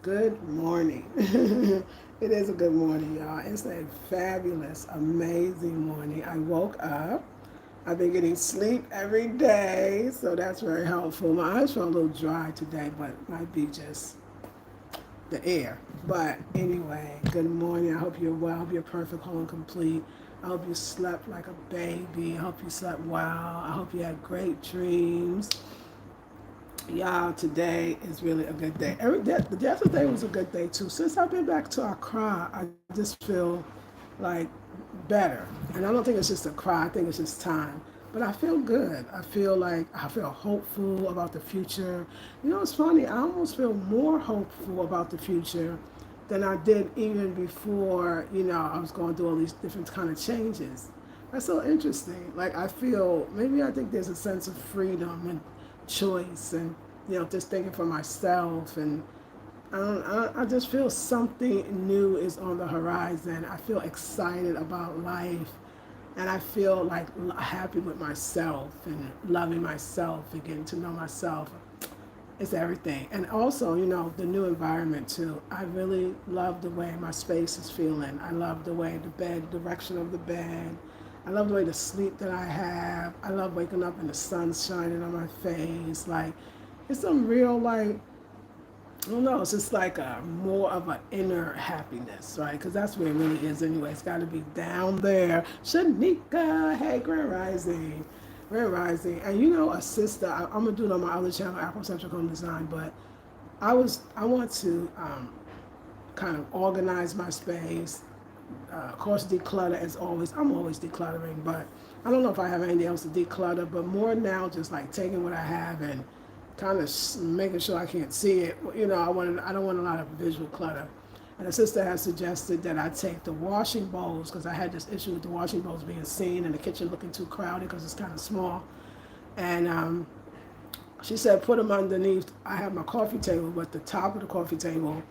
Good morning. It is a good morning, y'all. It's a fabulous, amazing morning. I woke up. I've been getting sleep every day, so that's very helpful. My eyes feel a little dry today, but it might be just the air. But anyway, good morning. I hope you're well. I hope you're perfect, whole, and complete. I hope you slept like a baby. I hope you slept well. I hope you had great dreams. Y'all, today is really a good day. The yesterday was a good day too. Since I've been back to Accra, I just feel like better. And I don't think it's just a cry. I think it's just time. But I feel good. I feel hopeful about the future. You know, it's funny. I almost feel more hopeful about the future than I did even before. I was going through all these different kind of changes. That's so interesting. Like maybe I think there's a sense of freedom and choice, and just thinking for myself, and I just feel something new is on the horizon. I feel excited about life, and I feel like happy with myself and loving myself and getting to know myself. It's everything. And also, the new environment too. I really love the way my space is feeling. I love the way direction of the bed. I love the way the sleep that I have. I love waking up and the sun's shining on my face. Like, it's some real, like, I don't know, it's just like a more of an inner happiness, right? Because that's where it really is anyway. It's got to be down there. Shanika, hey, Grand Rising. Grand Rising. And a sister, I'm going to do it on my other channel, Afrocentrichomedesign, but I want to kind of organize my space. Of course, declutter as always. I'm always decluttering, but I don't know if I have anything else to declutter, but more now just like taking what I have and kind of making sure I can't see it. I don't want a lot of visual clutter. And the sister has suggested that I take the washing bowls, because I had this issue with the washing bowls being seen and the kitchen looking too crowded because it's kind of small. And she said put them underneath. I have my coffee table, but the top of the coffee table,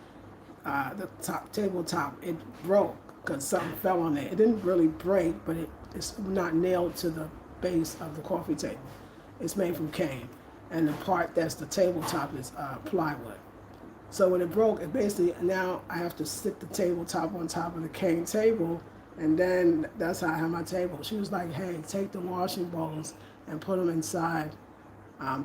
the tabletop, it broke because something fell on it. It didn't really break, but it's not nailed to the base of the coffee table. It's made from cane, and the part that's the tabletop is plywood. So when it broke, it basically, now I have to stick the tabletop on top of the cane table, and then that's how I have my table. She was like, hey, take the washing bowls and put them inside,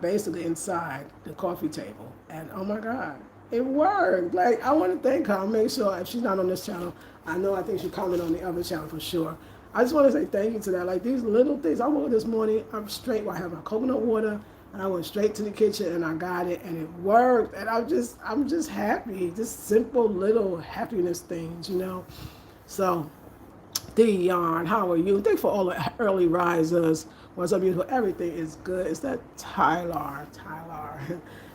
basically inside the coffee table. And oh my God, it worked. Like, I want to thank her. I'll make sure if she's not on this channel, I think she'll comment on the other channel for sure. I just want to say thank you to that. Like, these little things. I woke up this morning, I'm straight. I have my coconut water, and I went straight to the kitchen and I got it, and it worked. And I'm just happy. Just simple little happiness things. So, Dion, how are you? Thanks for all the early risers. What's up, beautiful? Everything is good. Is that Tyler? Tyler.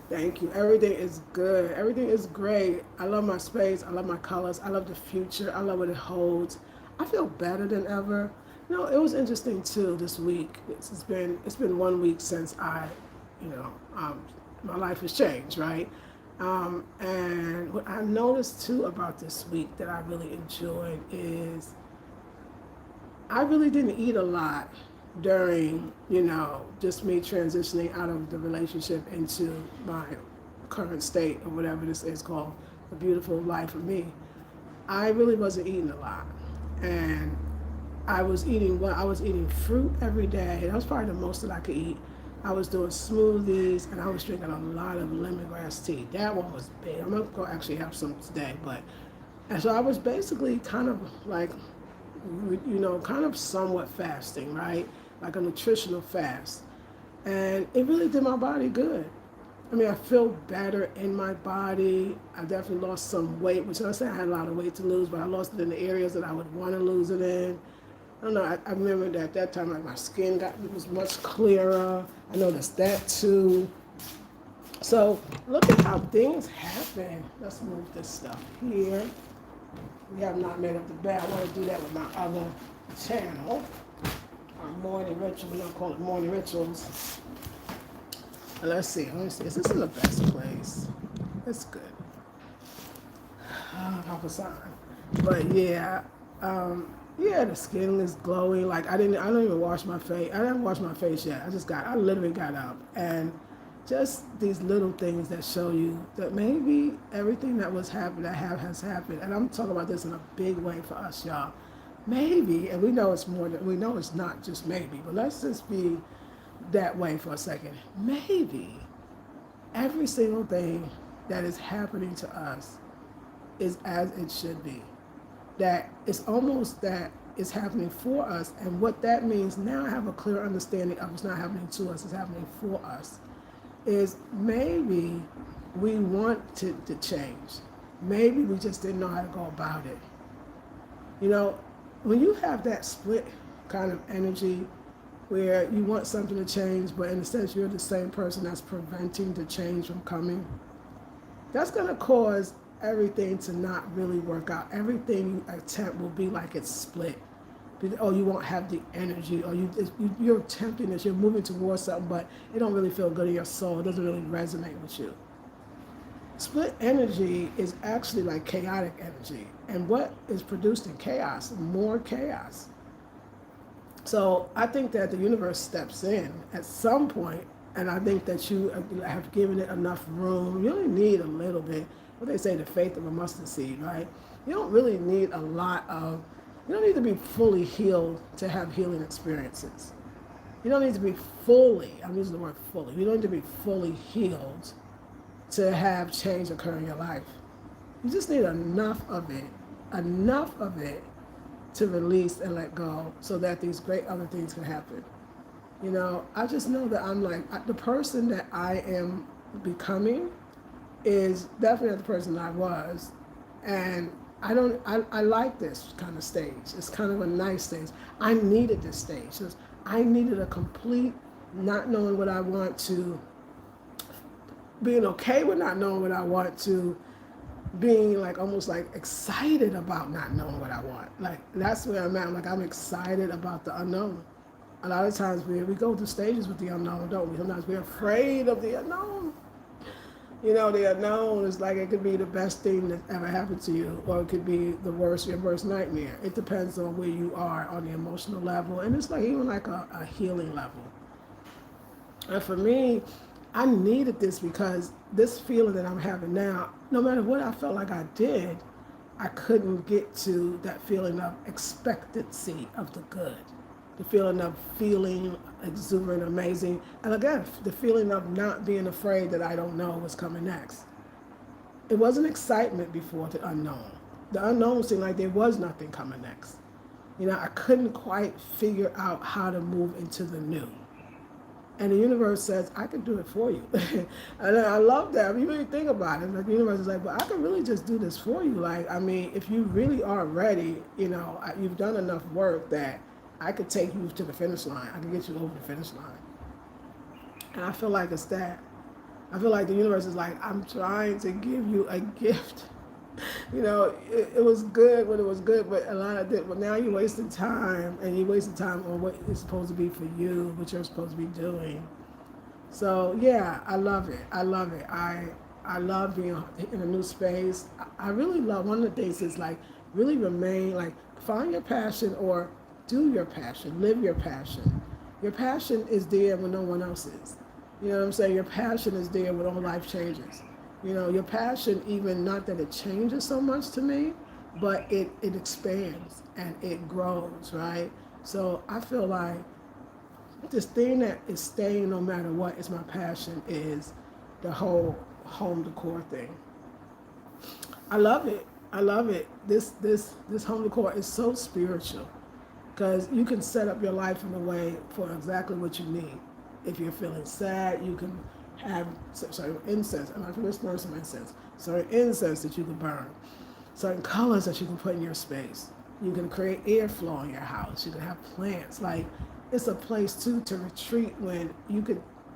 Thank you. Everything is good. Everything is great. I love my space. I love my colors. I love the future. I love what it holds. I feel better than ever. It was interesting too this week. It's been 1 week since my life has changed, right? And what I noticed too about this week that I really enjoyed is I really didn't eat a lot during, just me transitioning out of the relationship into my current state or whatever this is called, a beautiful life for me. I really wasn't eating a lot. And I was eating fruit every day. That was probably the most that I could eat. I was doing smoothies, and I was drinking a lot of lemongrass tea. That one was big. I'm going to actually have some today. And so I was basically kind of like, kind of somewhat fasting, right? Like a nutritional fast. And it really did my body good. I mean, I feel better in my body. I definitely lost some weight, which I say I had a lot of weight to lose, but I lost it in the areas that I would want to lose it in. I don't know. I remember that at that time, like my skin was much clearer. I noticed that too. So look at how things happen. Let's move this stuff here. We have not made up the bed. I want to do that with my other channel. Our morning ritual. We don't call it morning rituals. Let's see. Is this in the best place? It's good. Papa San. But yeah, the skin is glowing. Like I don't even wash my face. I didn't wash my face yet. I literally got up, and Just these little things that show you that maybe everything that was happened has happened, and I'm talking about this in a big way for us, y'all. Maybe, and we know it's more than we know it's not just maybe, but let's just be that way for a second. Maybe every single thing that is happening to us is as it should be. That it's almost that it's happening for us, and what that means now I have a clear understanding of it's not happening to us, it's happening for us. Is maybe we want to change. Maybe we just didn't know how to go about it. You know, when you have that split kind of energy where you want something to change, but in a sense you're the same person that's preventing the change from coming, that's going to cause everything to not really work out. Everything you attempt will be like it's split. Oh, you won't have the energy, or you're attempting this, you're moving towards something, but it don't really feel good in your soul. It doesn't really resonate with you. Split energy is actually like chaotic energy, and what is produced in chaos? More chaos. So I think that the universe steps in at some point, and I think that you have given it enough room. You only need a little bit. What they say, the faith of a mustard seed, right? You don't really need a lot of. You don't need to be fully healed to have healing experiences. You don't need to be fully. I'm using the word fully. You don't need to be fully healed to have change occur in your life. You just need enough of it to release and let go so that these great other things can happen. You know, I just know that I'm like, the person that I am becoming is definitely not the person I was. And I like this kind of stage. It's kind of a nice stage. I needed this stage. I needed a complete not knowing what I want to, being okay with not knowing what I want to, being like almost like excited about not knowing what I want. Like that's where I'm at. Like I'm excited about the unknown. A lot of times we go through stages with the unknown, don't we? Sometimes we're afraid of the unknown. You know, the unknown is like it could be the best thing that ever happened to you, or it could be the worst, your worst nightmare. It depends on where you are on the emotional level, and it's like even like a healing level. And for me, I needed this because this feeling that I'm having now, no matter what I felt like I did, I couldn't get to that feeling of expectancy of the good. The feeling of feeling exuberant, amazing. And again, the feeling of not being afraid that I don't know what's coming next. It wasn't excitement before the unknown. The unknown seemed like there was nothing coming next. You know, I couldn't quite figure out how to move into the new. And the universe says, I can do it for you. And I love that. I mean, you really think about it. Like the universe is like, but I can really just do this for you. Like, I mean, if you really are ready, you know, you've done enough work that I could take you to the finish line. I can get you over the finish line. And I feel like it's that. I feel like the universe is like, I'm trying to give you a gift. You know, it was good when it was good, but a lot of it, but now you're wasting time, and you're wasting time on what is supposed to be for you, what you're supposed to be doing. So yeah, I love it. I love it. I love being in a new space. I really love, one of the things is like really remain, like find your passion or do your passion, live your passion. Your passion is there when no one else is. You know what I'm saying? Your passion is there when all life changes. You know, your passion, even not that it changes so much to me, but it expands and it grows, right? So I feel like this thing that is staying no matter what is my passion is the whole home decor thing. I love it. I love it. This home decor is so spiritual because you can set up your life in a way for exactly what you need. If you're feeling sad, you can have certain incense. I'm not going to burn some incense. Certain incense that you can burn. Certain colors that you can put in your space. You can create airflow in your house. You can have plants. Like it's a place too to retreat when you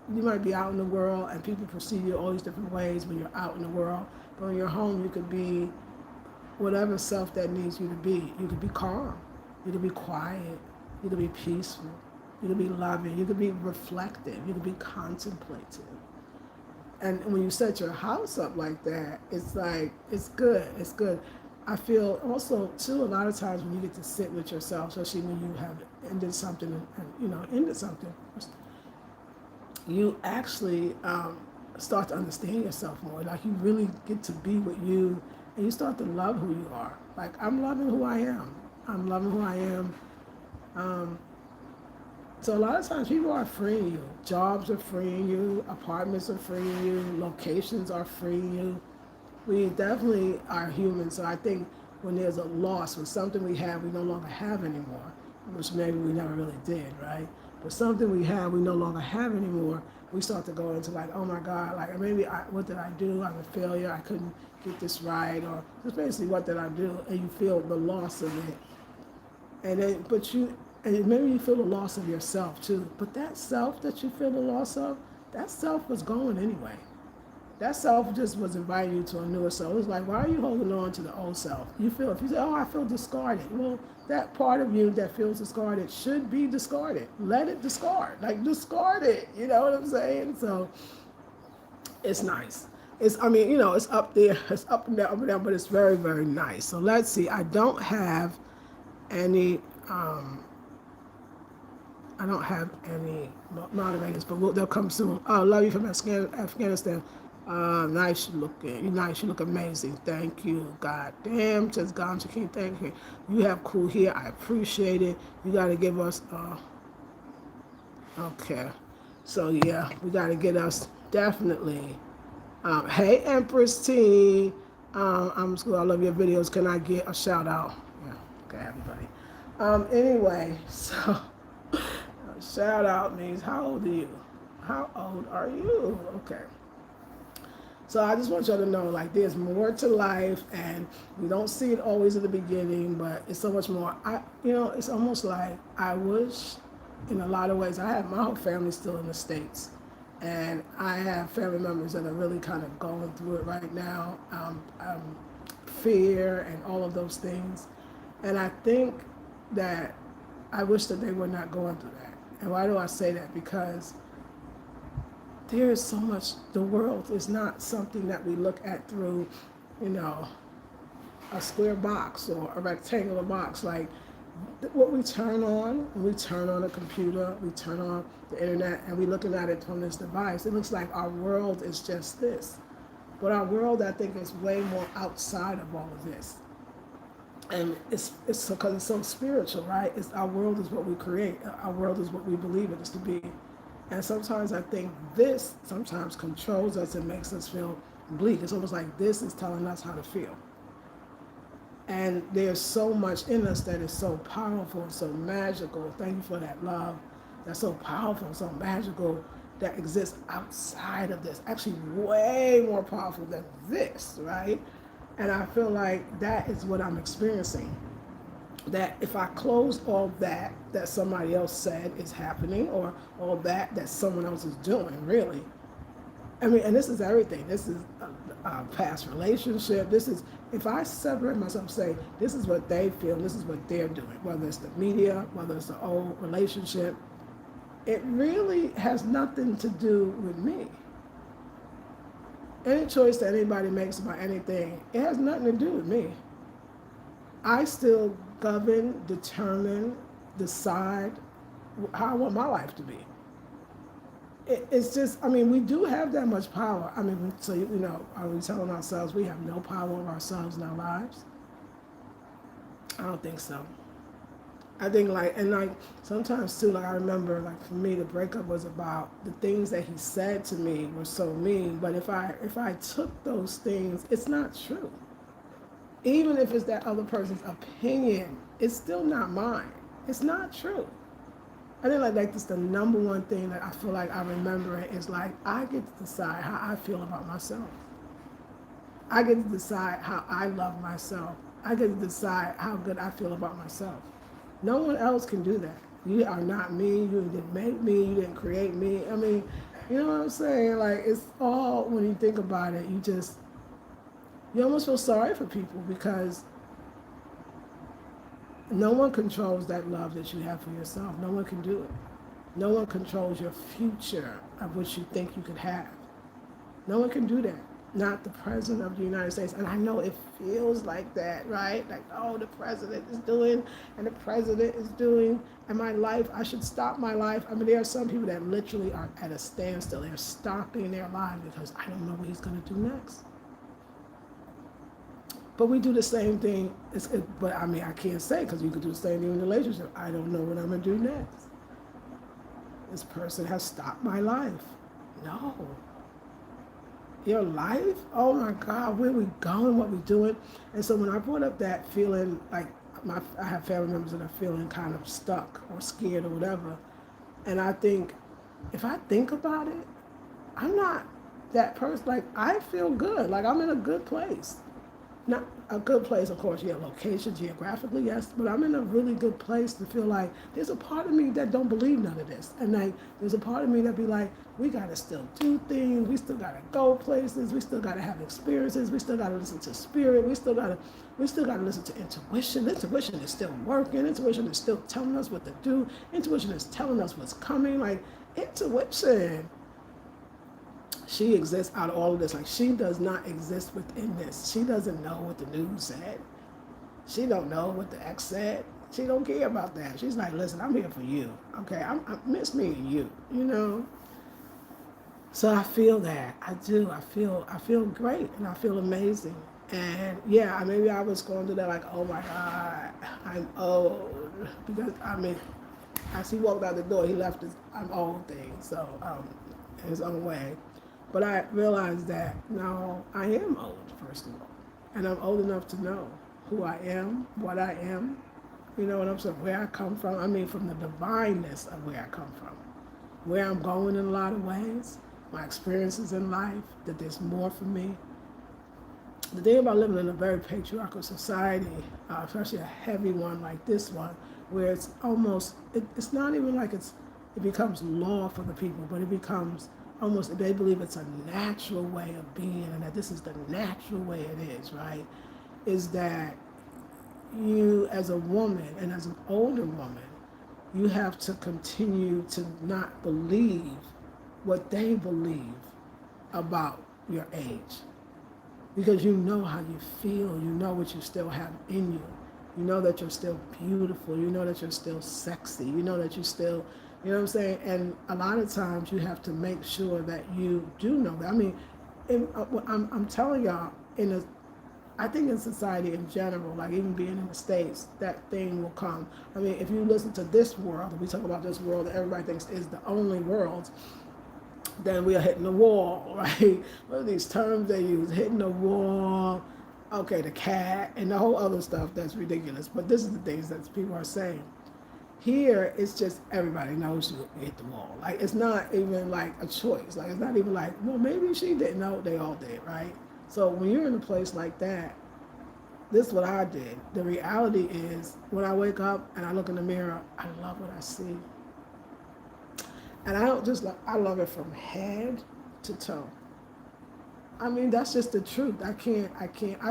might be out in the world and people perceive you all these different ways when you're out in the world. But when you're home, you could be whatever self that needs you to be. You could be calm. You could be quiet. You could be peaceful. You could be loving. You could be reflective. You could be contemplative. And when you set your house up like that, it's like, it's good. It's good. I feel also, too, a lot of times when you get to sit with yourself, especially when you have ended something, you actually start to understand yourself more. Like you really get to be with you, and you start to love who you are. Like I'm loving who I am. I'm loving who I am. Um, so a lot of times people are freeing you. Jobs are freeing you. Apartments are freeing you. Locations are freeing you. We definitely are human. So I think when there's a loss, when something we have we no longer have anymore, which maybe we never really did, right? But something we have we no longer have anymore, we start to go into like, oh my God, like maybe what did I do? I'm a failure. I couldn't get this right, or just basically what did I do? And you feel the loss of it, and then and maybe you feel the loss of yourself too. But that self that you feel the loss of, that self was going anyway. That self just was inviting you to a newer self. It was like, why are you holding on to the old self? You feel, if you say, oh, I feel discarded. Well, that part of you that feels discarded should be discarded. Let it discard. Like, discard it. You know what I'm saying? So it's nice. I mean, it's up there. It's up and down, but it's very, very nice. So let's see. I don't have any, I don't have any motivators, but they'll come soon. Oh, love you from Afghanistan. Nice looking. You're nice. You look amazing. Thank you. God damn. Just God, you can't thank you. You have cool hair. I appreciate it. You got to give us, okay. So, yeah, we got to get us definitely. Hey, Empress T. I'm school. I love your videos. Can I get a shout out? Yeah. Okay, everybody. Anyway, so. Shout out means how old are you? How old are you? Okay. So I just want y'all to know, like, there's more to life, and we don't see it always at the beginning, but it's so much more. It's almost like I wish, in a lot of ways, I have my whole family still in the States, and I have family members that are really kind of going through it right now, fear and all of those things, and I think that I wish that they were not going through that. And why do I say that? Because there is so much, the world is not something that we look at through, a square box or a rectangular box. Like what we turn on, when we turn on a computer, we turn on the internet, and we're looking at it from this device, it looks like our world is just this. But our world, I think, is way more outside of all of this. And it's because it's so spiritual, right? Our world is what we create. Our world is what we believe it is to be. And sometimes I think this sometimes controls us and makes us feel bleak. It's almost like this is telling us how to feel. And there's so much in us that is so powerful and so magical. Thank you for that love. That's so powerful, so magical, that exists outside of this. Actually, way more powerful than this, right? And I feel like that is what I'm experiencing. That if I close all that somebody else said is happening, or all that someone else is doing, really. I mean, and this is everything. This is a past relationship. This is, if I separate myself, say, this is what they feel, this is what they're doing, whether it's the media, whether it's the old relationship, it really has nothing to do with me. Any choice that anybody makes about anything, it has nothing to do with me. I still govern, determine, decide how I want my life to be. It's just, I mean, we do have that much power. I mean, so, are we telling ourselves we have no power over ourselves in our lives? I don't think so. I think sometimes too, I remember, for me, the breakup was about the things that he said to me were so mean, but if I took those things, it's not true. Even if it's that other person's opinion, it's still not mine. It's not true. I think this the number one thing that I feel like I remember is I get to decide how I feel about myself. I get to decide how I love myself. I get to decide how good I feel about myself. No one else can do that. You are not me. You didn't make me. You didn't create me. I mean, you know what I'm saying? It's all, when you think about it, you almost feel sorry for people, because no one controls that love that you have for yourself. No one can do it. No one controls your future of what you think you could have. No one can do that. not the president of the United States. And I know it feels like that, right? Like, oh, the president is doing, and the president is doing, and my life, I should stop my life. I mean, there are some people that literally are at a standstill. They're stopping their lives because I don't know what he's going to do next. But we do the same thing. But I mean, I can't say because you could do the same thing in a relationship. I don't know what I'm going to do next. This person has stopped my life. No. Your life? Oh my God, where we going? What we doing? And so when I brought up that feeling, like I have family members that are feeling kind of stuck or scared or whatever, and I think, if I think about it, I'm not that person. Like, I feel good. Like, I'm in a good place. Not a good place, of course, yeah, location, geographically, yes, but I'm in a really good place to feel like there's a part of me that don't believe none of this. And like, there's a part of me that be like, we gotta still do things, we still gotta go places, we still gotta have experiences, we still gotta listen to spirit, we still gotta listen to intuition. Intuition is still working, intuition is still telling us what to do, intuition is telling us what's coming, like, intuition. She exists out of all of this. Like, she does not exist within this. She doesn't know what the news said. She don't know what the ex said. She don't care about that. She's like, listen, I'm here for you. Okay, I miss me and you, you know? So I feel that. I do. I feel great and I feel amazing. And yeah, maybe I was going through that like, oh my God, I'm old. Because I mean, as he walked out the door, he left his I'm old thing. So in his own way. But I realized that, no, I am old, first of all. And I'm old enough to know who I am, what I am, you know what I'm saying, where I come from. I mean, from the divineness of where I come from, where I'm going in a lot of ways, my experiences in life, that there's more for me. The thing about living in a very patriarchal society, especially a heavy one like this one, where it's almost, it's not even like it becomes law for the people, but it becomes almost, they believe it's a natural way of being and that this is the natural way it is, right? Is that you as a woman and as an older woman, you have to continue to not believe what they believe about your age. Because you know how you feel, you know what you still have in you. You know that you're still beautiful, you know that you're still sexy, you know that you're still, you know what I'm saying? And a lot of times you have to make sure that you do know that. I mean, I'm telling y'all, I think in society in general, like even being in the States, that thing will come. I mean, if you listen to this world, we talk about this world that everybody thinks is the only world, then we are hitting the wall, right? What are these terms they use? Hitting the wall, okay, the cat, and the whole other stuff that's ridiculous. But this is the things that people are saying. Here, it's just everybody knows you hit the wall. Like, it's not even like a choice. Like, it's not even like, well, maybe she didn't know. They all did, right? So when you're in a place like that, this is what I did. The reality is, when I wake up and I look in the mirror, I love what I see. And I don't just love, I love it from head to toe. I mean, that's just the truth. I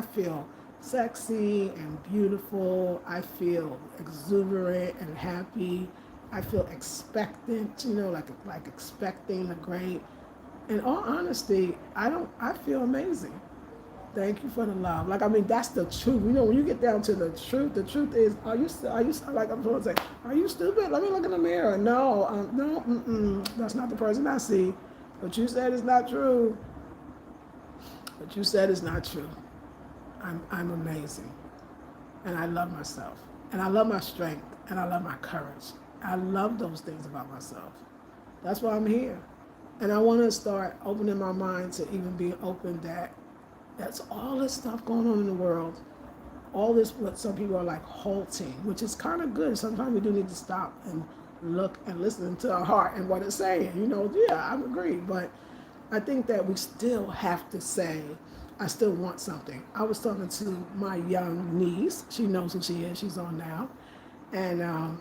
feel sexy and beautiful. I feel exuberant and happy. I feel expectant, you know, like expecting the great. In all honesty, I feel amazing. Thank you for the love. Like, I mean, that's the truth. You know, when you get down to the truth is, are you, like I'm supposed to say, are you stupid? Let me look in the mirror. No, that's not the person I see. What you said is not true. What you said is not true. I'm amazing. And I love myself. And I love my strength. And I love my courage. I love those things about myself. That's why I'm here. And I want to start opening my mind to even being open that that's all this stuff going on in the world. All this, what some people are like halting, which is kind of good. Sometimes we do need to stop and look and listen to our heart and what it's saying. You know, yeah, I agree. But I think that we still have to say, I still want something. I was talking to my young niece. She knows who she is. She's on now. And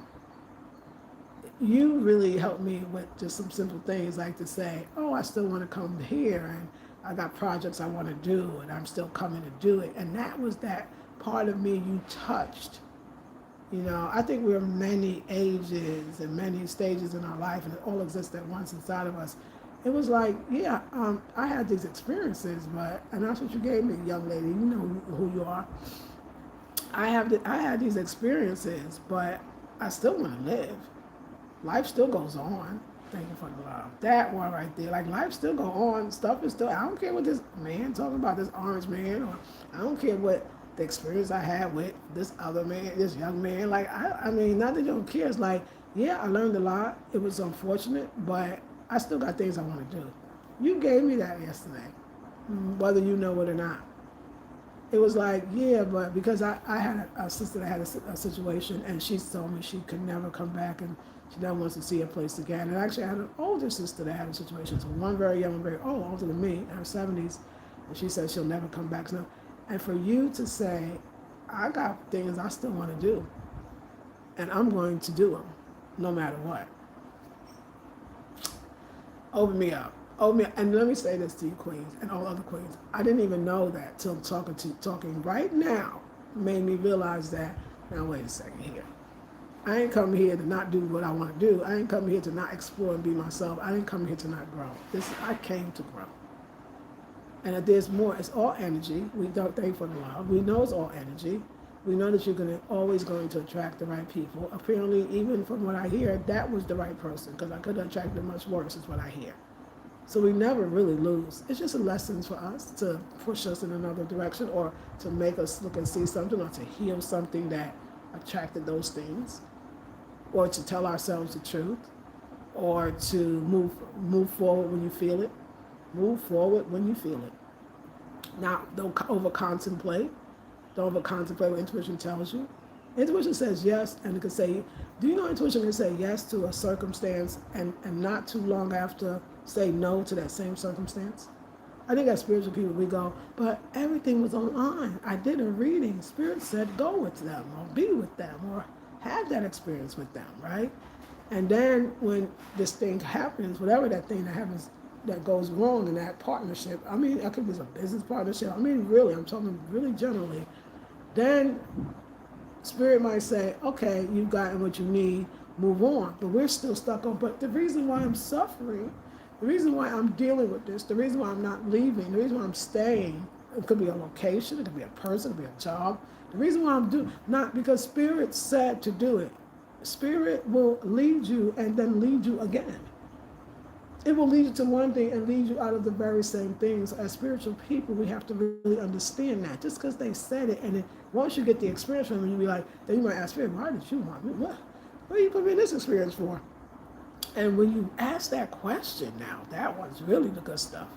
you really helped me with just some simple things like to say, oh, I still want to come here. And I got projects I want to do. And I'm still coming to do it. And that was that part of me you touched. You know, I think we're many ages and many stages in our life. And it all exists at once inside of us. it was like, yeah, I had these experiences, and that's what you gave me, young lady. You know who you are. I had these experiences, but I still want to live. Life still goes on. Thank you for the love. That one right there, like life still go on. Stuff is still. I don't care what this man talking about, this orange man, or I don't care what the experience I had with this other man, this young man. Like I mean, not that you don't care. It's like, yeah, I learned a lot. It was unfortunate, but I still got things I want to do. You gave me that yesterday, whether you know it or not. It was like, yeah, but because I had a sister that had a situation, and she told me she could never come back, and she never wants to see her place again. And actually, I had an older sister that had a situation. So one very young, one very old, older than me, in her 70s, and she said she'll never come back. So, and for you to say, I got things I still want to do, and I'm going to do them, no matter what. Open me up. Open me up. And let me say this to you, queens, and all other queens. I didn't even know that till talking right now made me realize that, now wait a second here. I ain't come here to not do what I want to do. I ain't come here to not explore and be myself. I didn't come here to not grow. I came to grow. And if there's more, it's all energy. We don't thank for the love. We know it's all energy. We know that you're always going to attract the right people. Apparently, even from what I hear, that was the right person, because I could have attracted much worse, is what I hear. So we never really lose. It's just a lesson for us to push us in another direction, or to make us look and see something, or to heal something that attracted those things, or to tell ourselves the truth, or to move forward when you feel it. Move forward when you feel it. Now, don't over contemplate. Don't over contemplate what intuition tells you. Intuition says yes, and it can say, do you know intuition can say yes to a circumstance, and not too long after say no to that same circumstance? I think as spiritual people, we go, but everything was online. I did a reading. Spirit said go with them, or be with them, or have that experience with them, right? And then when this thing happens, whatever that thing that happens, that goes wrong in that partnership, I mean, it could be a business partnership. I mean, really, I'm talking really generally. Then Spirit might say, okay, you've gotten what you need, move on. But we're still stuck on, but the reason why I'm suffering, the reason why I'm dealing with this, the reason why I'm not leaving, the reason why I'm staying, it could be a location, it could be a person, it could be a job. The reason why I'm doing, not because Spirit said to do it. Spirit will lead you and then lead you again. It will lead you to one thing and lead you out of the very same things. As spiritual people, we have to really understand that. Just because they said it, and then once you get the experience from it, you'll be like, then you might ask Spirit, why did you want me? What do you put me in this experience for? And when you ask that question now, that one's really the good stuff.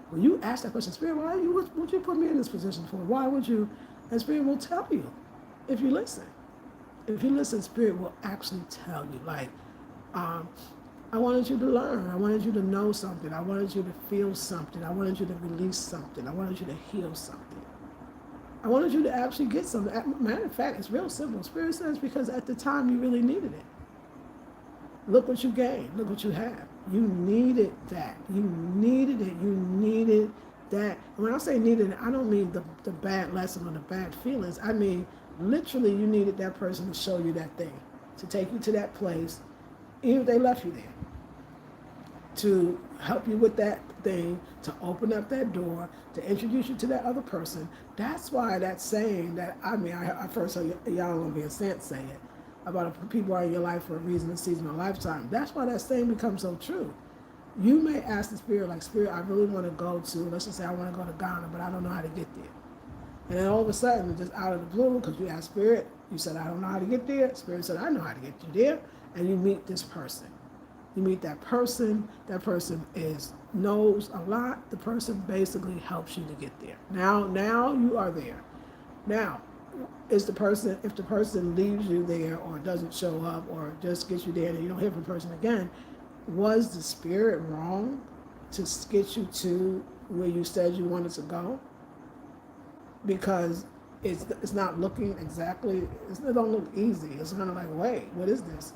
When you ask that question, Spirit, what would you put me in this position for? Why would you? And Spirit will tell you if you listen. If you listen, Spirit will actually tell you. Like, I wanted you to learn. I wanted you to know something. I wanted you to feel something. I wanted you to release something. I wanted you to heal something. I wanted you to actually get something. Matter of fact, it's real simple. Spirit says because at the time you really needed it. Look what you gained. Look what you have. You needed that. You needed it. You needed that. And when I say needed it, I don't mean the bad lesson or the bad feelings. I mean, literally, you needed that person to show you that thing, to take you to that place, even if they left you there, to help you with that thing, to open up that door, to introduce you to that other person. That's why that saying that, I first heard y'all gonna be a sense say it, about people are in your life for a reason, a season, a lifetime. That's why that saying becomes so true. You may ask the Spirit, like, Spirit, I really want to go to, let's just say I want to go to Ghana, but I don't know how to get there. And then all of a sudden, just out of the blue, because you asked Spirit, you said, I don't know how to get there. Spirit said, I know how to get you there. And you meet this person. You meet that person knows a lot. The person basically helps you to get there. Now you are there. Now, if the person leaves you there or doesn't show up or just gets you there and you don't hear from the person again, was the Spirit wrong to get you to where you said you wanted to go? Because it's not looking exactly, it don't look easy. It's kind of like, wait, what is this?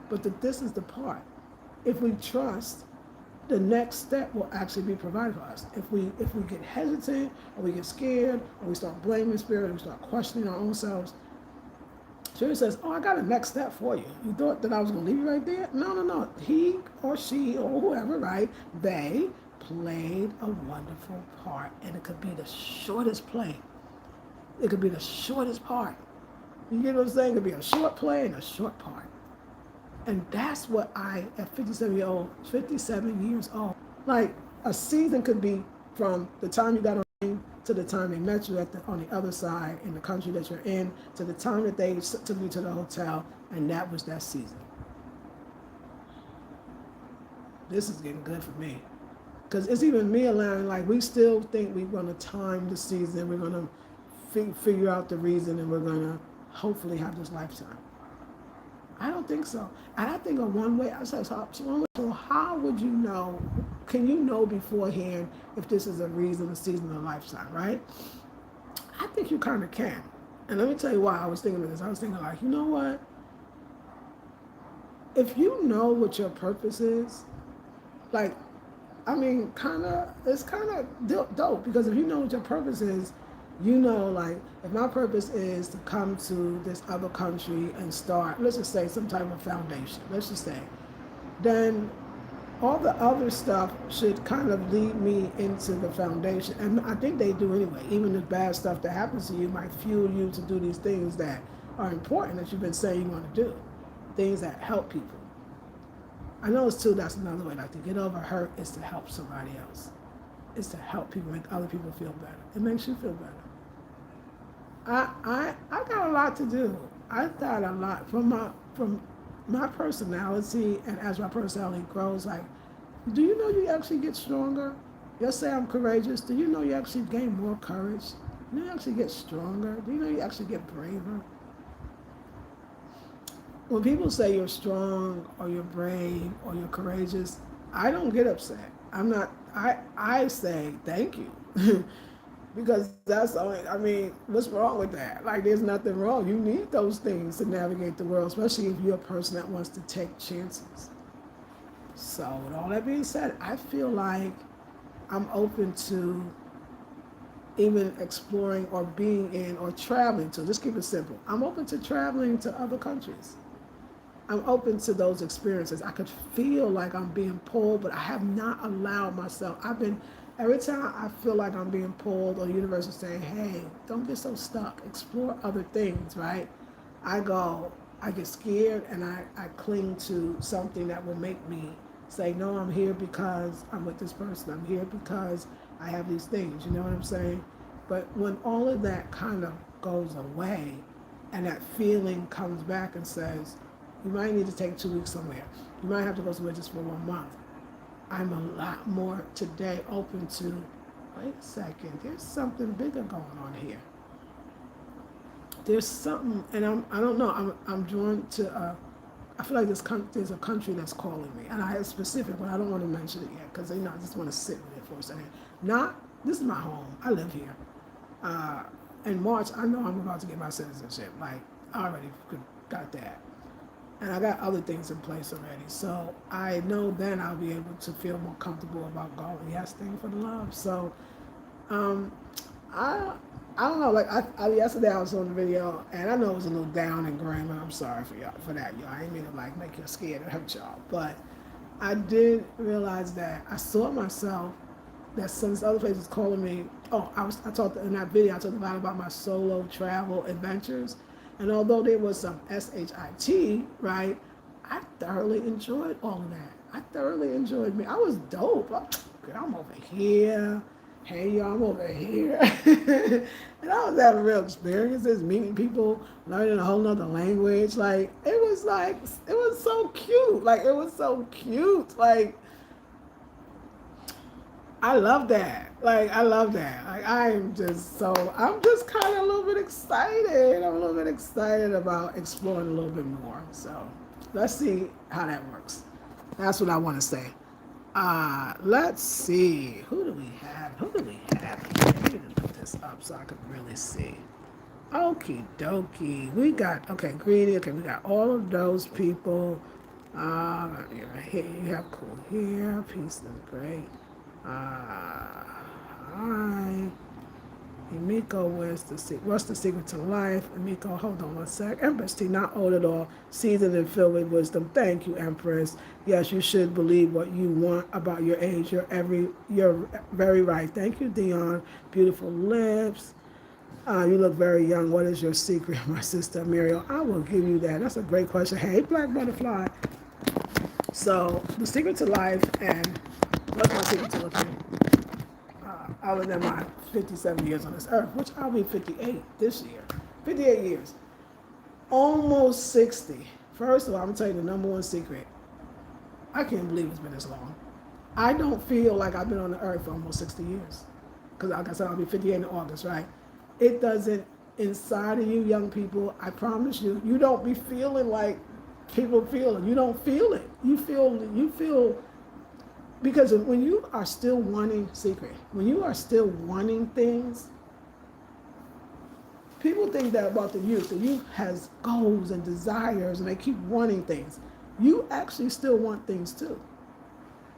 But this is the part. If we trust, the next step will actually be provided for us. If we get hesitant, or we get scared, or we start blaming Spirit, or we start questioning our own selves, Spirit says, oh, I got a next step for you. You thought that I was going to leave you right there? No, no, no. He or she or whoever, right? They played a wonderful part. And it could be the shortest play. It could be the shortest part. You get what I'm saying? It could be a short play and a short part. And that's what at 57 years old, like a season could be from the time you got on the plane to the time they met you on the other side in the country that you're in, to the time that they took you to the hotel, and that was that season. This is getting good for me. Because it's even me allowing, like, we still think we're going to time the season, we're going to figure out the reason, and we're going to hopefully have this lifetime. I don't think so. And I think so how would you know, can you know beforehand if this is a reason, a season, a lifetime, right? I think you kind of can. And let me tell you why I was thinking of this. I was thinking like, you know what? If you know what your purpose is, like, I mean, it's kind of dope because if you know what your purpose is, you know, like, if my purpose is to come to this other country and start, let's just say, some type of foundation, let's just say, then all the other stuff should kind of lead me into the foundation. And I think they do anyway. Even the bad stuff that happens to you might fuel you to do these things that are important that you've been saying you want to do, things that help people. I know it's too, that's another way, like to get over hurt is to help somebody else. It's to help people, make other people feel better. It makes you feel better. I got a lot to do. I thought a lot from my personality, and as my personality grows, like, do you know you actually get stronger? You'll say I'm courageous. Do you know you actually gain more courage? Do you actually get stronger? Do you know you actually get braver? When people say you're strong or you're brave or you're courageous, I don't get upset. I say thank you. Because that's only, I mean, what's wrong with that? Like, there's nothing wrong. You need those things to navigate the world, especially if you're a person that wants to take chances. So, with all that being said, I feel like I'm open to even exploring or being in or traveling to. Just keep it simple. I'm open to traveling to other countries. I'm open to those experiences. I could feel like I'm being pulled, but I have not allowed myself. Every time I feel like I'm being pulled, or the universe is saying, hey, don't get so stuck. Explore other things, right? I get scared and I cling to something that will make me say, no, I'm here because I'm with this person. I'm here because I have these things. You know what I'm saying? But when all of that kind of goes away and that feeling comes back and says, you might need to take 2 weeks somewhere. You might have to go somewhere just for 1 month. I'm a lot more today open to, wait a second, there's something bigger going on here. There's something, and I don't know, I'm drawn to, I feel like there's a country that's calling me. And I have specific, but I don't want to mention it yet because I just want to sit with it for a second. This is my home. I live here. In March, I know I'm about to get my citizenship. Like, I already got that. And I got other things in place already. So I know then I'll be able to feel more comfortable about going, yes, thank you for the love. So I don't know, like yesterday I was on the video and I know it was a little down and grim, and I'm sorry for that, y'all. I didn't mean to like make you scared and hurt y'all. But I did realize that I saw myself that some of these other places calling me. I talked in that video, I talked a lot about my solo travel adventures. And although there was some SHIT, right, I thoroughly enjoyed all of that. I thoroughly enjoyed me. I was dope. I'm over here. Hey, y'all, I'm over here. And I was having real experiences, meeting people, learning a whole nother language. Like, it was so cute. Like, it was so cute. Like, I love that. Like, I love that. Like, I'm just kind of a little bit excited. I'm a little bit excited about exploring a little bit more. So, let's see how that works. That's what I want to say. Let's see. Who do we have? Let me just put this up so I can really see. Okie dokie. We got, greedy. Okay, we got all of those people. Here, you have cool here. Peace and great. Hi. Emiko, what's the secret to life? Emiko, hold on one sec. Empress T, not old at all, seasoned and filled with wisdom. Thank you, Empress. Yes, you should believe what you want about your age. You're very right. Thank you, Dion. Beautiful lips. You look very young. What is your secret, my sister Muriel? I will give you that. That's a great question. Hey, Black Butterfly. So the secret to life, and what's my secret to looking other than my 57 years on this earth, which I'll be 58 this year. 58 years. Almost 60. First of all, I'm going to tell you the number one secret. I can't believe it's been this long. I don't feel like I've been on the earth for almost 60 years. Because like I said, I'll be 58 in August, right? It doesn't, inside of you young people, I promise you, you don't be feeling like people feel it. You don't feel it. You feel, because when you are still wanting secret, when you are still wanting things, people think that about the youth. The youth has goals and desires and they keep wanting things. You actually still want things too.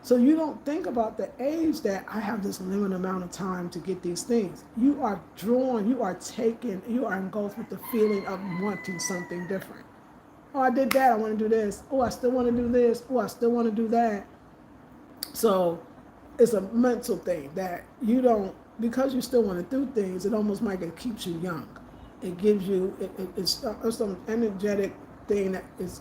So you don't think about the age that I have this limited amount of time to get these things. You are drawn, you are taken, you are engulfed with the feeling of wanting something different. Oh, I did that, I want to do this. Oh, I still want to do this. Oh, I still want to do that. So it's a mental thing that you don't, because you still want to do things, it almost like it keeps you young. It gives you, it's some energetic thing that is,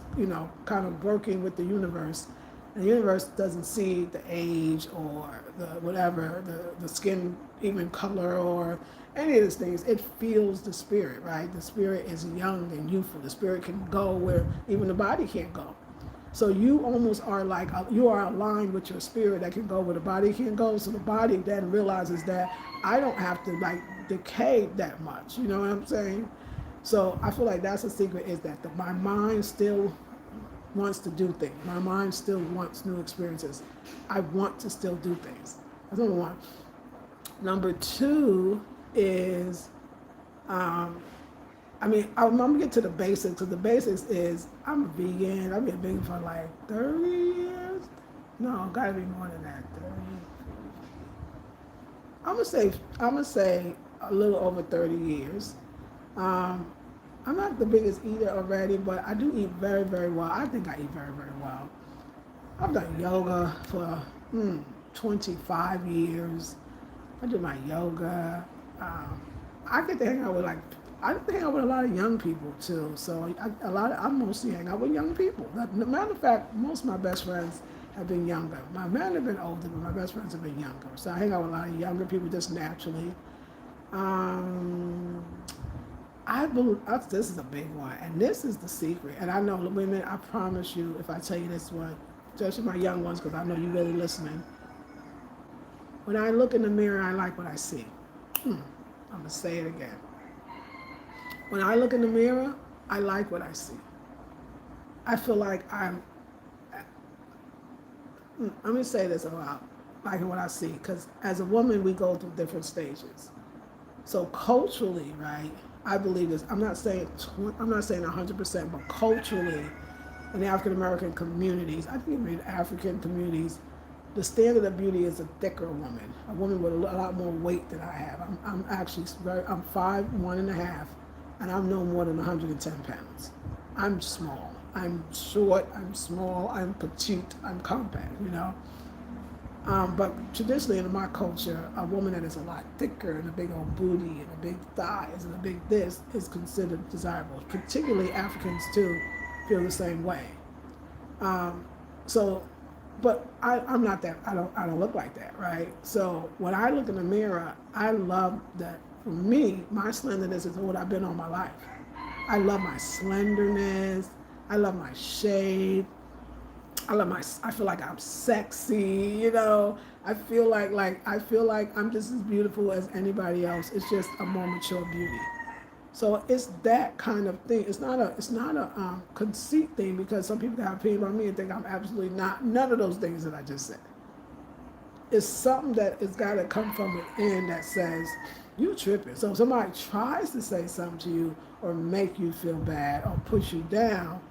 kind of working with the universe. And the universe doesn't see the age or the whatever, the skin even color or any of these things. It feels the spirit, right? The spirit is young and youthful. The spirit can go where even the body can't go. So you almost are like, you are aligned with your spirit that can go where the body can't go. So the body then realizes that I don't have to like decay that much. You know what I'm saying? So I feel like that's the secret, is that my mind still wants to do things. My mind still wants new experiences. I want to still do things. That's number one. Number two is, I'm gonna get to the basics, because the basics is I'm a vegan. I've been vegan for like 30 years. No, gotta be more than that. 30. I'm gonna say a little over 30 years. I'm not the biggest eater already, but I do eat very, very well. I think I eat very, very well. I've done yoga for 25 years. I do my yoga. I get to hang out with a lot of young people too. So I mostly hang out with young people. As a matter of fact, most of my best friends have been younger. My men have been older, but my best friends have been younger. So I hang out with a lot of younger people just naturally. I believe this is a big one, and this is the secret. And I know, women, I promise you, if I tell you this one, especially my young ones, because I know you're really listening. When I look in the mirror, I like what I see. I'm gonna say it again. When I look in the mirror, I like what I see. I feel like I'm gonna say this about liking what I see, because as a woman, we go through different stages. So culturally, right? I believe this. I'm not saying 100%, but culturally, in the African American communities, I think even in African communities, the standard of beauty is a thicker woman, a woman with a lot more weight than I have. I'm actually I'm 5'1.5", and I'm no more than 110 pounds. I'm small. I'm short. I'm small. I'm petite. I'm compact. But traditionally in my culture, a woman that is a lot thicker and a big old booty and a big thighs and a big this is considered desirable. Particularly Africans too feel the same way. But I'm not that. I don't look like that, right? So when I look in the mirror, I love that. For me, my slenderness is what I've been all my life. I love my slenderness. I love my shape. I feel like I'm sexy, I feel like I'm just as beautiful as anybody else. It's just a more mature beauty. So it's that kind of thing. It's not a conceit thing, because some people have opinion about me and think I'm absolutely not none of those things that I just said. It's something that it's got to come from within that says you tripping. So if somebody tries to say something to you or make you feel bad or push you down,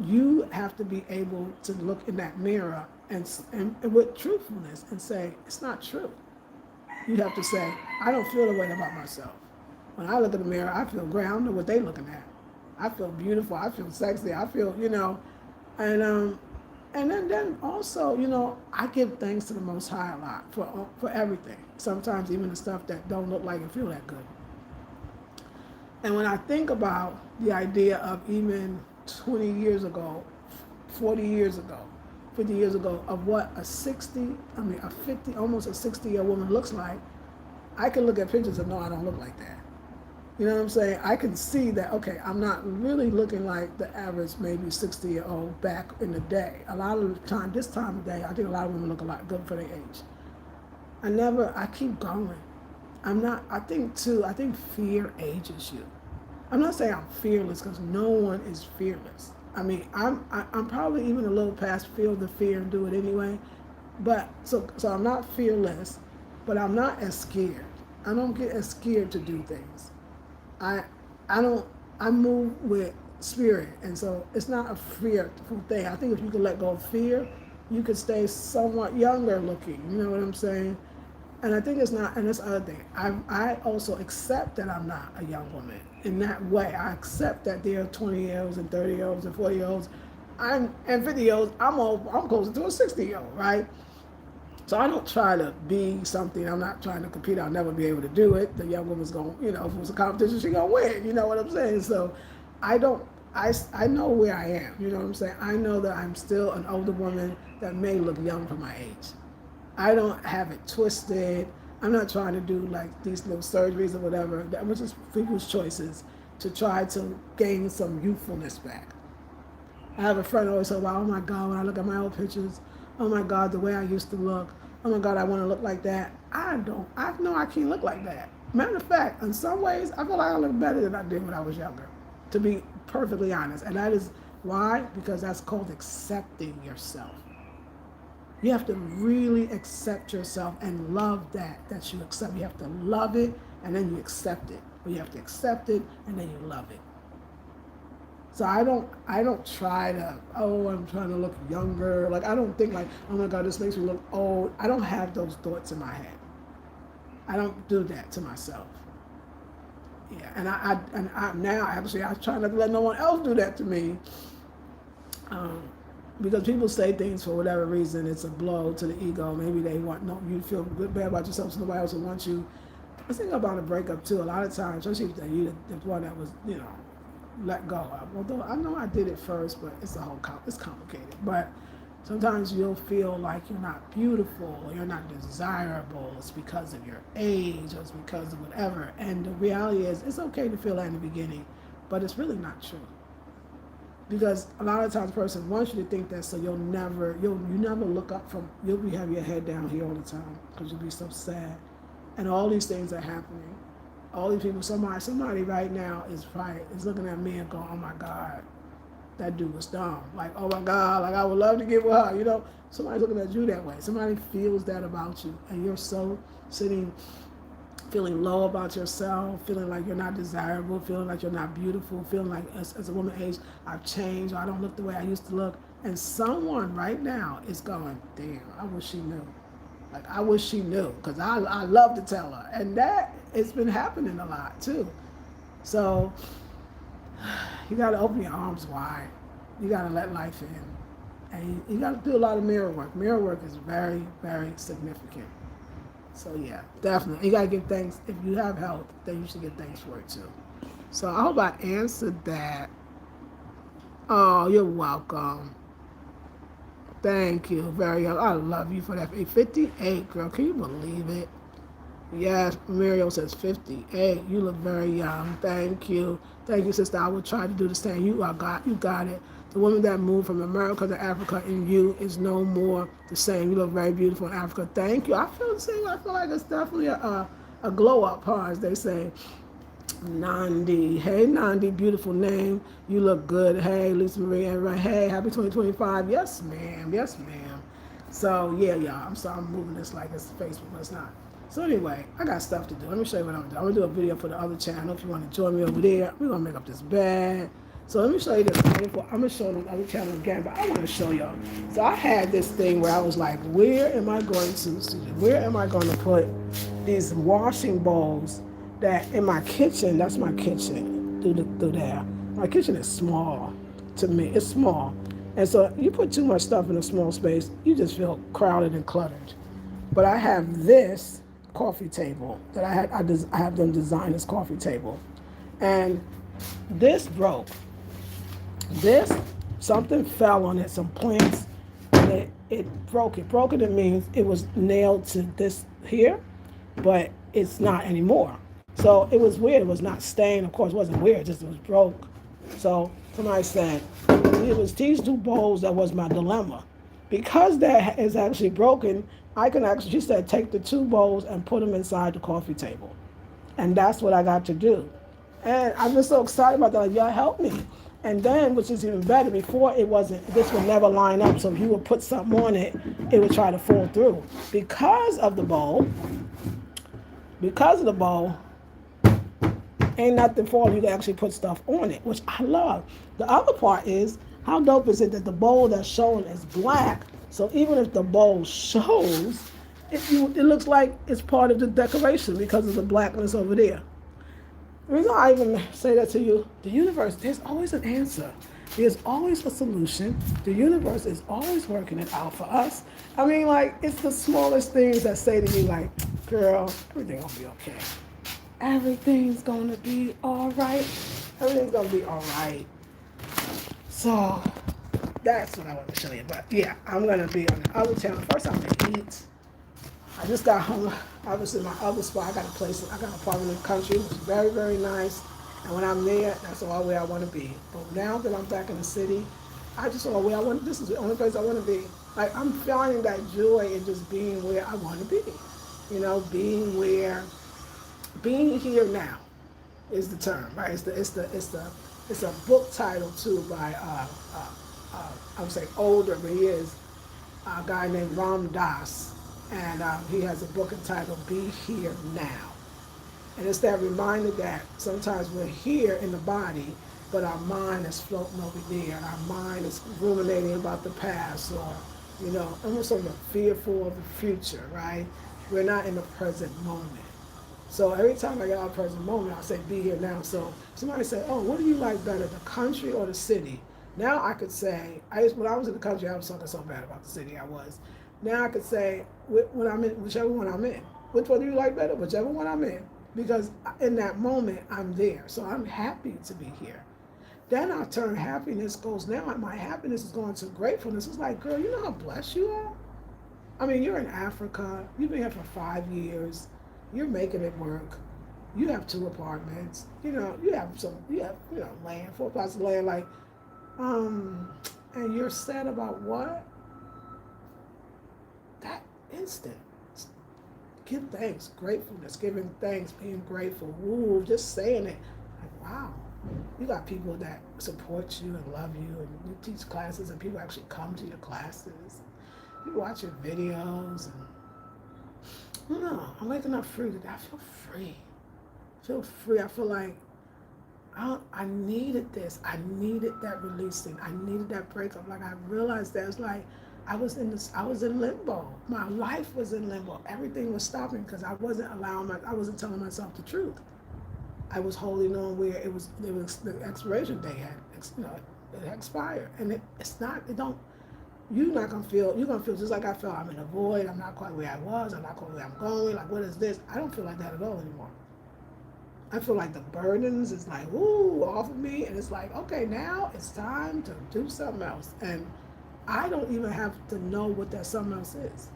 you have to be able to look in that mirror and with truthfulness and say, it's not true. You have to say, I don't feel the way about myself. When I look in the mirror, I feel great. I don't know what they looking at. I feel beautiful. I feel sexy. I feel, and then also, I give thanks to the Most High a lot for everything. Sometimes even the stuff that don't look like and feel that good. And when I think about the idea of even 20 years ago, 40 years ago, 50 years ago, of what a 50, almost a 60-year woman looks like, I can look at pictures and know I don't look like that. You know what I'm saying? I can see that, okay, I'm not really looking like the average maybe 60-year-old back in the day. A lot of the time, this time of day, I think a lot of women look a lot good for their age. I keep going. I think fear ages you. I'm not saying I'm fearless because no one is fearless. I mean, I'm probably even a little past feel the fear and do it anyway. But so I'm not fearless, but I'm not as scared. I don't get as scared to do things. I don't I move with spirit, and so it's not a fearful thing. I think if you can let go of fear, you could stay somewhat younger looking. You know what I'm saying? And I think it's not, and that's the other thing. I also accept that I'm not a young woman in that way. I accept that there are 20-year-olds and 30-year-olds and 40-year-olds. And 50-year-olds. I'm closer to a 60-year-old, right? So I don't try to be something. I'm not trying to compete. I'll never be able to do it. The young woman's going, if it was a competition, she's going to win. You know what I'm saying? So I don't, I know where I am. You know what I'm saying? I know that I'm still an older woman that may look young for my age. I don't have it twisted. I'm not trying to do like these little surgeries or whatever, which is people's choices, to try to gain some youthfulness back. I have a friend always say, "Wow, oh my God, when I look at my old pictures, oh my God, the way I used to look, oh my God, I want to look like that." I know I can't look like that. Matter of fact, in some ways, I feel like I look better than I did when I was younger, to be perfectly honest. And that is why, because that's called accepting yourself. You have to really accept yourself and love that you accept. You have to love it and then you accept it. But you have to accept it and then you love it. So I don't try to, I'm trying to look younger. Like I don't think like, oh my God, this makes me look old. I don't have those thoughts in my head. I don't do that to myself. Yeah, and I now actually I try not to let no one else do that to me. Because people say things for whatever reason, it's a blow to the ego. Maybe they want you to feel good, bad about yourself, so nobody else will want you. I think about a breakup too. A lot of times, especially if you the one that was let go of. Although I know I did it first, but it's complicated. But sometimes you'll feel like you're not beautiful, or you're not desirable. It's because of your age, or it's because of whatever. And the reality is, it's okay to feel that in the beginning, but it's really not true. Because a lot of times a person wants you to think that, so you never look up you'll have your head down here all the time because you'll be so sad. And all these things are happening. All these people, somebody right now is looking at me and going, oh my God, that dude was dumb. Like, oh my God, like I would love to get with her. Somebody's looking at you that way. Somebody feels that about you. And you're so sitting feeling low about yourself, feeling like you're not desirable, feeling like you're not beautiful, feeling like as a woman age, I've changed, or I don't look the way I used to look. And someone right now is going, damn, I wish she knew. Like, I wish she knew, because I love to tell her. And that, it's been happening a lot, too. So, you got to open your arms wide. You got to let life in. And you got to do a lot of mirror work. Mirror work is very, very significant. So yeah, definitely. You gotta give thanks. If you have health, then you should give thanks for it too. So I hope I answered that. Oh, you're welcome. Thank you. I love you for that. 58, girl. Can you believe it? Yes, Muriel says 58. You look very young. Thank you. Thank you, sister. I will try to do the same. You got it. The woman that moved from America to Africa in you is no more the same. You look very beautiful in Africa. Thank you. I feel the same. I feel like it's definitely a glow up, as they say. Nandi. Hey, Nandi. Beautiful name. You look good. Hey, Lisa Marie. Everybody. Hey, happy 2025. Yes, ma'am. Yes, ma'am. So, yeah, y'all. I'm sorry I'm moving this like it's Facebook, but it's not. So anyway, I got stuff to do. Let me show you what I'm going to do. I'm going to do a video for the other channel. If you want to join me over there, we're going to make up this bed. So let me show you this. I'm gonna show the other channel again, but I want to show y'all. So I had this thing where I was like, where am I going to? Where am I going to put these washing bowls that in my kitchen? That's my kitchen. Through there. My kitchen is small to me. It's small, and so you put too much stuff in a small space, you just feel crowded and cluttered. But I have this coffee table that I have them design this coffee table, and this broke. This, something fell on it, some plants, and it broke it. Broken, it means it was nailed to this here, but it's not anymore. So it was weird. It was not stained. Of course, it wasn't weird. Just it was broke. So somebody said it was these two bowls that was my dilemma. Because that is actually broken, I can actually, she said, take the two bowls and put them inside the coffee table. And that's what I got to do. And I'm just so excited about that. Like, y'all help me. And then, which is even better, before it wasn't, this would never line up. So if you would put something on it, it would try to fall through. Because of the bowl, ain't nothing falling. You can actually put stuff on it, which I love. The other part is, how dope is it that the bowl that's showing is black? So even if the bowl shows, it looks like it's part of the decoration because of the blackness over there. The reason I even say that to you, the universe, there's always an answer. There's always a solution. The universe is always working it out for us. I mean, like, it's the smallest things that say to me, like, girl, everything's going to be okay. Everything's going to be all right. Everything's going to be all right. So that's what I want to show you. But yeah, I'm going to be on the other channel. First, I'm going to eat. I just got home. Obviously, my other spot, I got an apartment in the country. It's very, very nice. And when I'm there, that's the only way I want to be. But now that I'm back in the city, I just want where I want. This is the only place I want to be. Like, I'm finding that joy in just being where I want to be. You know, being here now is the term, right? It's a book title too by I would say older, but he is a guy named Ram Dass. And he has a book entitled Be Here Now. And it's that reminder that sometimes we're here in the body, but our mind is floating over there, and our mind is ruminating about the past, or, you know, almost sort of fearful of the future, right? We're not in the present moment. So every time I get out of the present moment, I say, be here now. So somebody say, oh, what do you like better, the country or the city? Now I could say, when I was in the country, I was talking so bad about the city I was. Now I could say, when I'm in, whichever one I'm in. Which one do you like better? Whichever one I'm in. Because in that moment, I'm there. So I'm happy to be here. Then I turn happiness goes, now my happiness is going to gratefulness. It's like, girl, you know how blessed you are? I mean, you're in Africa. You've been here for 5 years. You're making it work. You have 2 apartments. You know, you have land, 4 plots of land. Like, and you're sad about what? That instant. Give thanks, gratefulness, giving thanks, being grateful. Ooh, just saying it. Like, wow. You got people that support you and love you, and you teach classes, and people actually come to your classes. You watch your videos, and I don't know. I'm waking up free today. I feel free. I feel free. I feel like I needed this. I needed that releasing. I needed that breakup. Like, I realized that it's like I was in limbo. My life was in limbo. Everything was stopping because I wasn't telling myself the truth. I was holding on where it was the expiration date it had expired. And you're gonna feel just like I felt. I'm in a void. I'm not quite where I was. I'm not quite where I'm going. Like, what is this? I don't feel like that at all anymore. I feel like the burdens is like, ooh, off of me. And it's like, okay, now it's time to do something else. And I don't even have to know what that something else is.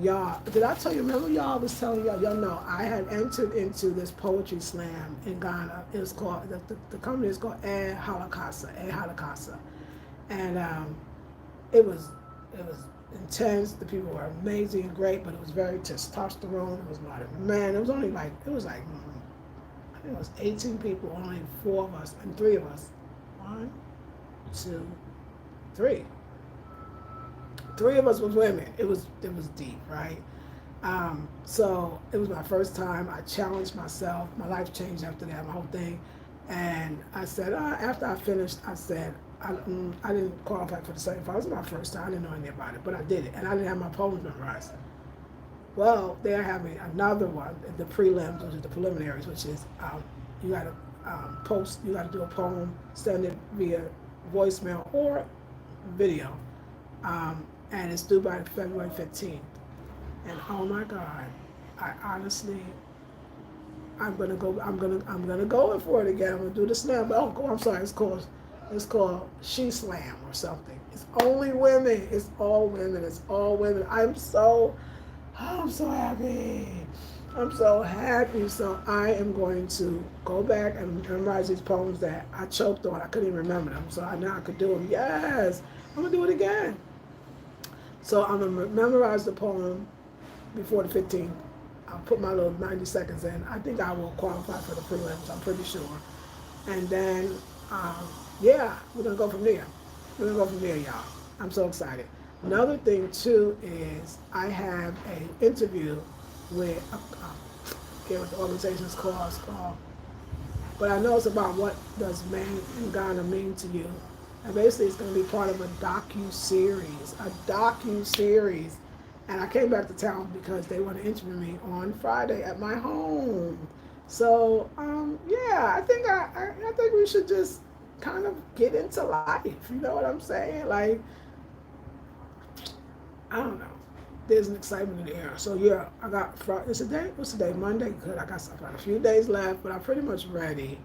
Y'all, did I tell you, remember y'all was telling y'all know, I had entered into this poetry slam in Ghana. It was called, the company is called Air Halakasa. And it was intense. The people were amazing and great, but it was very testosterone. It was a lot of men. It was I think it was 18 people, only 4 of us, and 3 of us. 1, 2, 3. 3 of us was women. It was deep, right? So it was my first time. I challenged myself. My life changed after that, my whole thing. And I said, after I finished, I said, I didn't qualify for the second part. It was my first time. I didn't know anything about it, but I did it. And I didn't have my poems memorized. Well, they're having another one, the prelims, which is the preliminaries, which is you got to you got to do a poem, send it via voicemail or video. And it's due by February 15th. And oh my God, I honestly, I'm gonna go for it again. I'm gonna do the slam. But oh, I'm sorry. It's called She Slam or something. It's only women. It's all women. It's all women. I'm so happy. I'm so happy. So I am going to go back and memorize these poems that I choked on. I couldn't even remember them. So now I could do them. Yes, I'm gonna do it again. So I'm gonna memorize the poem before the 15th. I'll put my little 90 seconds in. I think I will qualify for the prelims. I'm pretty sure. And then, yeah, we're gonna go from there. We're gonna go from there, y'all. I'm so excited. Another thing too is I have an interview with I forget what the organization is called. But I know it's about what does Maine and Ghana mean to you. And basically it's going to be part of a docu-series. And I came back to town because they want to interview me on Friday at my home. So, yeah, I think we should just kind of get into life. You know what I'm saying? Like, I don't know. There's an excitement in the air. So yeah, I got Friday. What's the day? Monday. Good. I got a few days left, but I'm pretty much ready.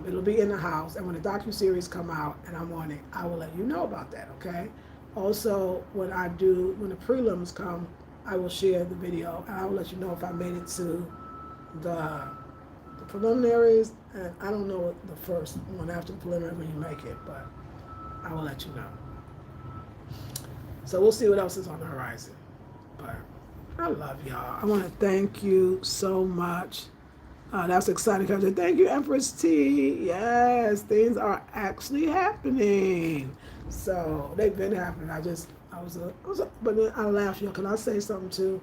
It'll be in the house, and when the docu-series come out and I'm on it, I will let you know about that. Okay. Also, when the prelims come, I will share the video, and I will let you know if I made it to the preliminaries, and I don't know the first one after the preliminary when you make it, but I will let you know. So we'll see what else is on the horizon. But I love y'all. I want to thank you so much. That's exciting. Thank you, Empress T. Yes, things are actually happening. So they've been happening. But then I laugh, y'all. Can I say something too?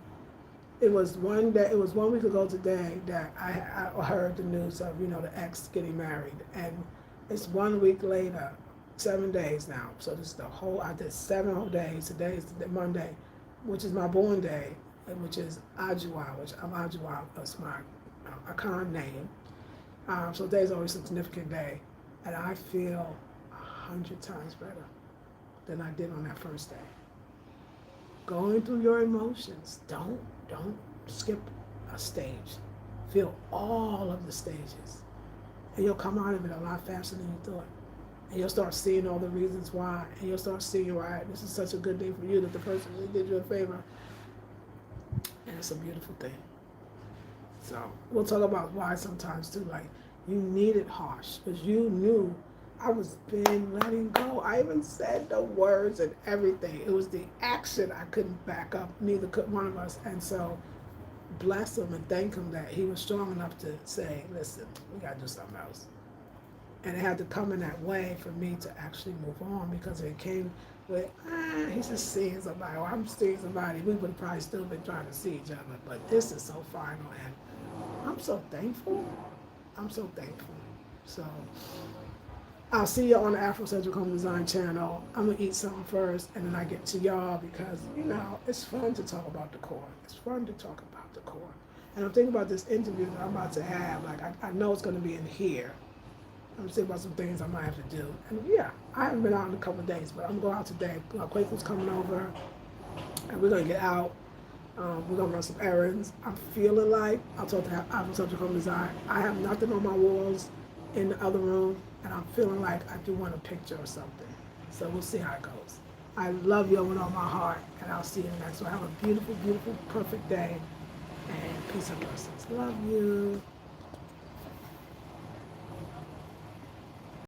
It was 1 week ago today that I heard the news of, the ex getting married. And it's 1 week later, 7 days now. So this is I did 7 whole days. Today is Monday, which is my born day, which is Ajua, which I'm Ajua, that's my Akan name. So today's always a significant day. And I feel 100 times better than I did on that first day. Going through your emotions. Don't skip a stage. Feel all of the stages. And you'll come out of it a lot faster than you thought. And you'll start seeing all the reasons why. And you'll start seeing why this is such a good day for you, that the person really did you a favor. And it's a beautiful thing. So we'll talk about why sometimes too. Like, you needed harsh because you knew I was been letting go. I even said the words and everything. It was the action I couldn't back up. Neither could one of us. And so bless him and thank him that he was strong enough to say, listen, we got to do something else. And it had to come in that way for me to actually move on, because if it came with, he's just seeing somebody, or I'm seeing somebody, we would have probably still been trying to see each other. But this is so final, and I'm so thankful. So I'll see you on the Afrocentrichomedesign channel. I'm going to eat something first, and then I get to y'all, because, it's fun to talk about the core. And I'm thinking about this interview that I'm about to have. Like, I know it's going to be in here. I'm thinking about some things I might have to do. And yeah, I haven't been out in a couple of days, but I'm going to go out today. Quaker's coming over, and we're going to get out. We're going to run some errands. I'm feeling like, I'll talk to Afrocentrichomedesign. I have nothing on my walls in the other room, and I'm feeling like I do want a picture or something. So we'll see how it goes. I love you with all my heart, and I'll see you next one. Have a beautiful, beautiful, perfect day, and peace and blessings. Love you.